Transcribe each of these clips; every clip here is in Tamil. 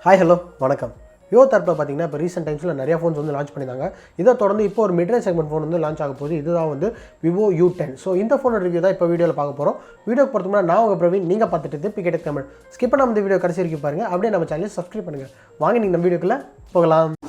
ஹாய் ஹலோ வணக்கம். விவோ தரப்பில் பார்த்தீங்கன்னா இப்போ ரீசெண்ட் டைம்ஸில் நிறைய ஃபோன்ஸ் வந்து லான்ச் பண்ணியிருந்தாங்க. இதை தொடர்ந்து இப்போ ஒரு மிட் ரேஞ்ச் செக்மெண்ட் ஃபோன் வந்து லான்ச் ஆக போகுது. இதுதான் வந்து Vivo U10. ஸோ இந்த ஃபோனோட ரிவ்யூ தான் இப்போ வீடியோவில் பார்க்க போகிறோம். வீடியோக்கு போகிறதுக்கு முன்னாடி நான் உங்கள் பிரவீன், நீங்கள் பார்த்துட்டு பிகேட் கமெண்ட் ஸ்கிப் பண்ணாமல் இந்த வீடியோ கடைசி வரைக்கும் பாருங்கள். அப்படியே நம்ம சேனலை சப்ஸ்கிரைப் பண்ணுங்கள். வாங்க நீங்கள் நம்ம வீடியோக்குள்ளே போகலாம்.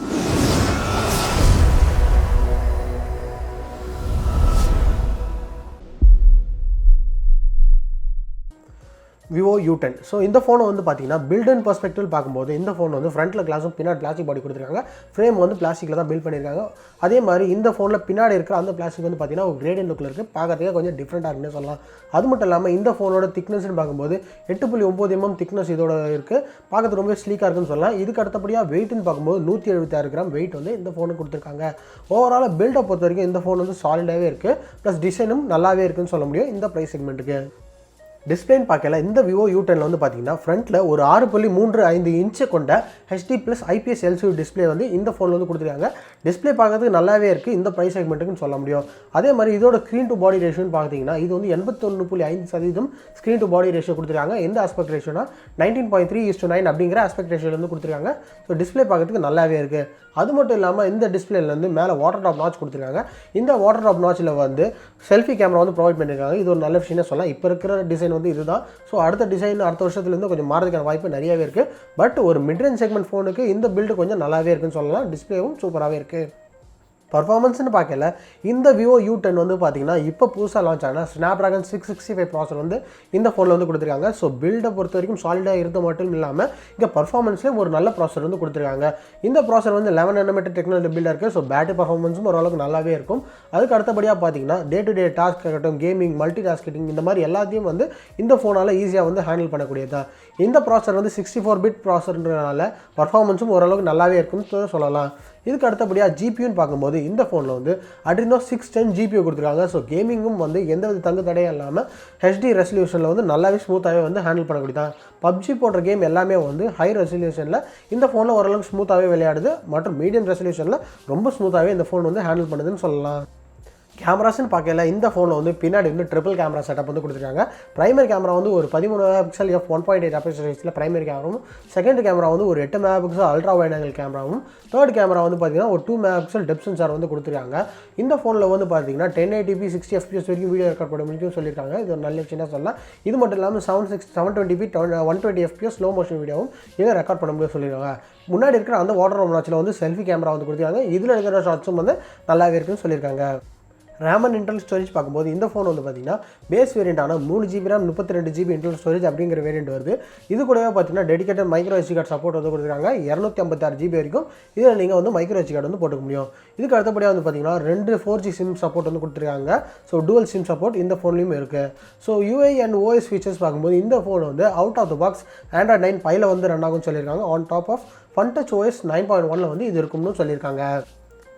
Vivo U10. ஸோ இந்த ஃபோனை வந்து பார்த்தீங்கன்னா பில்ட் அண்ட் பர்ஸ்பெக்டிவ் பார்க்கும்போது இந்த ஃபோன் வந்து ஃப்ரண்ட்டில் கிளாஸும் பின்னாடி பிளாஸ்டிக் பாடி கொடுத்துருக்காங்க. ஃப்ரேம் வந்து பிளாஸ்டிக்கில் தான் பில்ட் பண்ணியிருக்காங்க. அதே மாதிரி இந்த ஃபோனில் பின்னாடி இருக்கிற அந்த பிளாஸ்டிக் வந்து பார்த்தீங்கன்னா ஒரு கிரேடியன் லுக்கில் இருக்குது. பார்க்கறதுக்கே கொஞ்சம் டிஃப்ரெண்ட்டாக இருக்குன்னு சொல்லலாம். அது மட்டும் இல்லாமல் இந்த ஃபோனோட திக்னஸ்ன்னு பார்க்கும்போது 8.9 mm திக்னஸ் இதோட இருக்குது. பார்க்கறது ரொம்ப ஸ்லீக்காக இருக்குன்னு சொல்லலாம். இதுக்கு அடுத்தபடியாக வெயிட்னு பார்க்கும்போது 176 கிராம் வெயிட் வந்து இந்த ஃபோனுக்கு கொடுத்துருக்காங்க. ஓவரால் பில்டை பொறுத்த வரைக்கும் இந்த ஃபோன் வந்து சாலிடாகவே இருக்குது. ப்ளஸ் டிசைனும் நல்லாவே இருக்குன்னு சொல்ல முடியும் இந்த ப்ரைஸ் செக்மெண்ட்டுக்கு. டிஸ்பிளேன்னு பார்க்கல இந்த Vivo U10 வந்து பார்த்தீங்கன்னா ஃப்ரண்ட்டில் ஒரு 6.35 இன்ச்சு கொண்ட HD + IPS LCD டிஸ்பிளே வந்து இந்த ஃபோனில் வந்து கொடுத்துருக்காங்க. டிஸ்பிளே பார்க்கறதுக்கு நல்லாவே இருக்குது இந்த ப்ரைஸ் செக்மெண்ட்டுக்குன்னு சொல்ல முடியும். அதே மாதிரி இதோட ஸ்க்ரீன் டு பாடி ரேஷியோன்னு பார்த்தீங்கன்னா இது வந்து 81.5% ஸ்க்ரீன் டு பாடி ரேஷியோ கொடுத்துருக்காங்க. எந்த ஆஸ்பெக்ட் ரேஷியோனா 19.3:9 அப்படிங்கிற ஆஸ்பெக்ட் ரேஷியோலேருந்து கொடுத்துருக்காங்க. ஸோ டிஸ்பிளே பார்க்கறதுக்கு நல்லாவே இருக்குது. அது மட்டும் இல்லாமல் இந்த டிஸ்பிளேலேருந்து மேலே வாட்டர் ட்ராப் நாட்ச் கொடுத்துருக்காங்க. இந்த வாட்டர் ட்ராப் நாட்சில் வந்து செல்ஃபி கேமரா வந்து ப்ரொவைட் பண்ணியிருக்காங்க. இது ஒரு நல்ல விஷயம்னு சொல்லலாம். இப்போ இருக்கிற டிசைன் வந்து இதுதான். ஸோ அடுத்த டிசைன் அடுத்த வருஷத்துலேருந்து கொஞ்சம் மாறதுக்கான வாய்ப்பு நிறையவே இருக்குது. பட் ஒரு மிட் ரேஞ்ச் செக்மெண்ட் ஃபோனுக்கு இந்த பில்டு கொஞ்சம் நல்லாவே இருக்குன்னு சொல்லலாம். டிஸ்பிளேவும் சூப்பராகவே இருக்குது. பர்ஃபார்மன்ஸ்னு பார்க்கல இந்த Vivo U10 வந்து பார்த்தீங்கன்னா இப்போ புதுசாக லான்ச் ஆன Snapdragon 665 ப்ராசர் வந்து இந்த ஃபோனில் வந்து கொடுத்துருக்காங்க. ஸோ பில்டை பொறுத்த வரைக்கும் சாலிடாக இருந்த மட்டும் இல்லாமல் இங்கே பர்ஃபார்மன்ஸ்லேயும் ஒரு நல்ல ப்ராசர் வந்து கொடுத்துருக்காங்க. இந்த ப்ராசர் வந்து 11 nm டெக்னாலஜி பில்டாக இருக்குது. ஸோ பேட்டரி பர்ஃபார்மன்ஸும் ஓரளவுக்கு நல்லாவே இருக்கும். அதுக்கு அடுத்தபடியாக பார்த்தீங்கன்னா டே டு டே டாஸ்க் ஆகட்டும், கேமிங், மல்டி டாஸ்கிங் இந்த மாதிரி எல்லாத்தையும் வந்து இந்த ஃபோனால் ஈஸியாக வந்து ஹேண்டில் பண்ணக்கூடியதான். இந்த ப்ராசர் வந்து 64 பிட் ப்ராசர்ன்றனால பர்ஃபார்மன்ஸும் ஓரளவுக்கு நல்லாவே இருக்குன்னு சொல்லலாம். இதுக்கு அடுத்தபடியாக ஜிபியூன்னு பார்க்கும்போது இந்த ஃபோனில் வந்து adrino 610 ஜிபியூ கொடுத்துருக்காங்க. ஸோ கேமிங்கும் வந்து எந்தவித தங்கு தடையும் இல்லாமல் HD ரெசல்யூஷனில் வந்து நல்லாவே ஸ்மூத்தாகவே வந்து ஹேண்டில் பண்ணக்கூடியதான். பப்ஜி போன்ற கேம் எல்லாமே வந்து ஹை ரெசல்யூஷனில் இந்த ஃபோனில் ஓரளவுக்கு ஸ்மூத்தாகவே விளையாடுது. மற்றும் மீடியம் ரெசல்யூஷனில் ரொம்ப ஸ்மூத்தாகவே இந்த ஃபோன் வந்து ஹேண்டில் பண்ணுதுன்னு சொல்லலாம். கேமராஸ்ன்னு பார்க்கல இந்த ஃபோனில் வந்து பின்னாடி வந்து ட்ரிபிள் கேமரா செட்டப் வந்து கொடுத்துருக்காங்க. பிரைமரி கேமரா வந்து ஒரு 13 MP f1.8 அபேச்சர் சைஸில் பிரைமரி கேமராவும், செகண்ட் கேமரா வந்து ஒரு 8 MP அல்ட்ரா வைட் ஆங்கிள் கேமராவும், தேர்ட் கேமரா வந்து பார்த்தீங்கன்னா ஒரு 2 MP டெப்த் சென்சார் வந்து கொடுத்துருக்காங்க. இந்த ஃபோனில் வந்து பார்த்தீங்கன்னா 1080p 60 fps வரைக்கும் வீடியோ ரெக்கார்ட் பண்ண முடியும் சொல்லியிருக்காங்க. இது ஒரு நல்ல விஷயம் சொல்லலாம். இது மட்டும் இல்லாமல் 720p 120 fps ஸ்லோ மோஷன் வீடியோவும் இதை ரெக்கார்ட் பண்ண முடியும் சொல்லியிருக்காங்க. முன்னாடி இருக்கிற அந்த வாட்டர் ரோம் நாச்சில் வந்து செல்ஃபி கேமரா வந்து கொடுத்துருக்காங்க. இதில் இருக்கிற ஷாட்ஸும் வந்து நல்லாவே இருக்குன்னு சொல்லியிருக்காங்க. RAM அண்ட் இன்டர்னல் ஸ்டோரேஜ் பார்க்கும்போது இந்த ஃபோன் வந்து பார்த்தீங்கன்னா பேஸ் வேரியண்டான 3GB RAM 32GB internal storage அப்படிங்கிற வேரியண்ட் வருது. இது கூடவே பார்த்தீங்கன்னா dedicated micro SD card support வந்து கொடுத்துருக்காங்க. 256GB வரைக்கும் இதில் நீங்கள் வந்து மைக்ரோ SD கார்டு வந்து போட்டுக்க முடியும். இதுக்கு அடுத்தபடியாக வந்து பார்த்தீங்கன்னா 2 4G சிம் சப்போர்ட் வந்து கொடுத்துருக்காங்க. ஸோ டூவல் சிம் சப்போர்ட் இந்த ஃபோன்லையும் இருக்குது. So UI and OS features பார்க்கும்போது இந்த ஃபோன் வந்து out of the box Android 9 Pieல வந்து ரன் ஆகும்னு சொல்லியிருக்காங்க. On top of FunTouch OS 9.1ல வந்து இது இருக்கும்னு சொல்லியிருக்காங்க.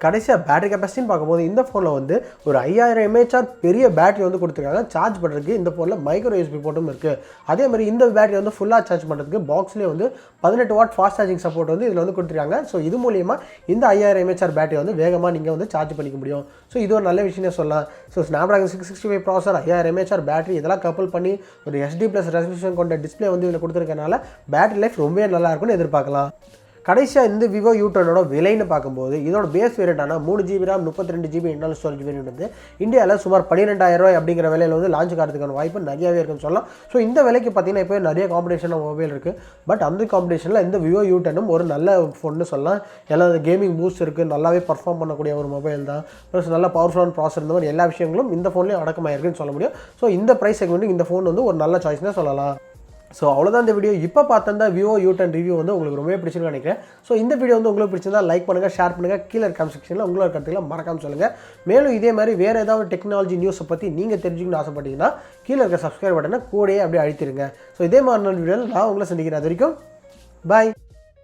கடைசியாக பேட்டரி கெப்பாசிட்டின்னு பார்க்கும்போது இந்த ஃபோனில் வந்து ஒரு 5000 mAh பெரிய பேட்டரி வந்து கொடுத்துருக்காங்க. சார்ஜ் பண்ணுறதுக்கு இந்த ஃபோனில் மைக்ரோ USB போர்ட்டும் இருக்குது. அதே மாதிரி இந்த பேட்டரி வந்து ஃபுல்லாக சார்ஜ் பண்ணுறதுக்கு பாக்ஸ்லேயே வந்து 18 வாட் ஃபாஸ்ட் சார்ஜிங் சப்போர்ட் வந்து இதில் வந்து கொடுத்துருக்காங்க. ஸோ இது மூலியமாக இந்த 5000 mAh பேட்டரி வந்து வேகமாக நீங்கள் வந்து சார்ஜ் பண்ணிக்க முடியும். ஸோ இது ஒரு நல்ல விஷயமே சொல்லலாம். ஸோ Snapdragon 665 ப்ராசர், 5000 mAh பேட்டரி இதெல்லாம் கப்பல் பண்ணி ஒரு HD+ ரெசல்யூஷன் கொண்ட டிஸ்பிளே வந்து இதில் கொடுத்துருக்கனால பேட்டரி லைஃப் ரொம்பவே நல்லா இருக்கும்னு எதிர்பார்க்கலாம். கடைசியாக இந்த Vivo U10ஓட விலைன்னு பார்க்கும்போது இதோட பேஸ் வேரியண்டான 3GB RAM 32GB internal storage variant வந்து இந்தியாவில் சுமார் 12000 அப்படிங்கிற விலையில் வந்து லான்ச் ஆகிறதுக்கான வாய்ப்பு நிறையாவே இருக்குன்னு சொல்லலாம். ஸோ இந்த விலைக்கு பார்த்தீங்கன்னா இப்போ நிறைய காம்படிஷனாக மொபைல் இருக்குது. பட் அந்த காம்படிஷனில் இந்த Vivo U10ம் ஒரு நல்ல ஃபோன்னு சொல்லலாம். எல்லா கேமிங் பூஸ்ட் இருக்குது, நல்லாவே பர்ஃபார்ம் பண்ணக்கூடிய ஒரு மொபைல் தான். ப்ளஸ் நல்ல பவர்ஃபுல்லான ப்ராசர் இந்த மாதிரி எல்லா விஷயங்களும் இந்த ஃபோன்லேயும் அடக்கமாயிருக்குன்னு சொல்ல முடியும். ஸோ இந்த ப்ரைஸ் செக்மெண்ட்டு இந்த ஃபோன் வந்து ஒரு நல்ல சாய்ஸ்னே சொல்லலாம். ஸோ அவ்வளோதான் இந்த வீடியோ. இப்போ பார்த்தா Vivo U10 ரிவ்யூ வந்து உங்களுக்கு ரொம்பவே பிடிச்சிருக்குன்னு நினைக்கிறேன். ஸோ இந்த வீடியோ வந்து உங்களுக்கு பிடிச்சிருந்தா லைக் பண்ணுங்கள், ஷேர் பண்ணுங்கள், கீழே கமெண்ட் செக்ஷனில் உங்களோட கருத்துக்களை மறக்காமல் சொல்லுங்கள். மேலும் இதே மாதிரி வேறு ஏதாவது டெக்னாலஜி நியூஸை பற்றி நீங்கள் தெரிஞ்சுக்கணும்னு ஆசைப்பட்டீங்கன்னா கீழே இருக்க சப்ஸ்கிரைப் பட்டனை கூடயே அப்படியே அழுத்திடுங்க. ஸோ இதே மாதிரி வீடியோவில் நான் உங்களை சந்திக்கிறேன். அது வரைக்கும் பாய்.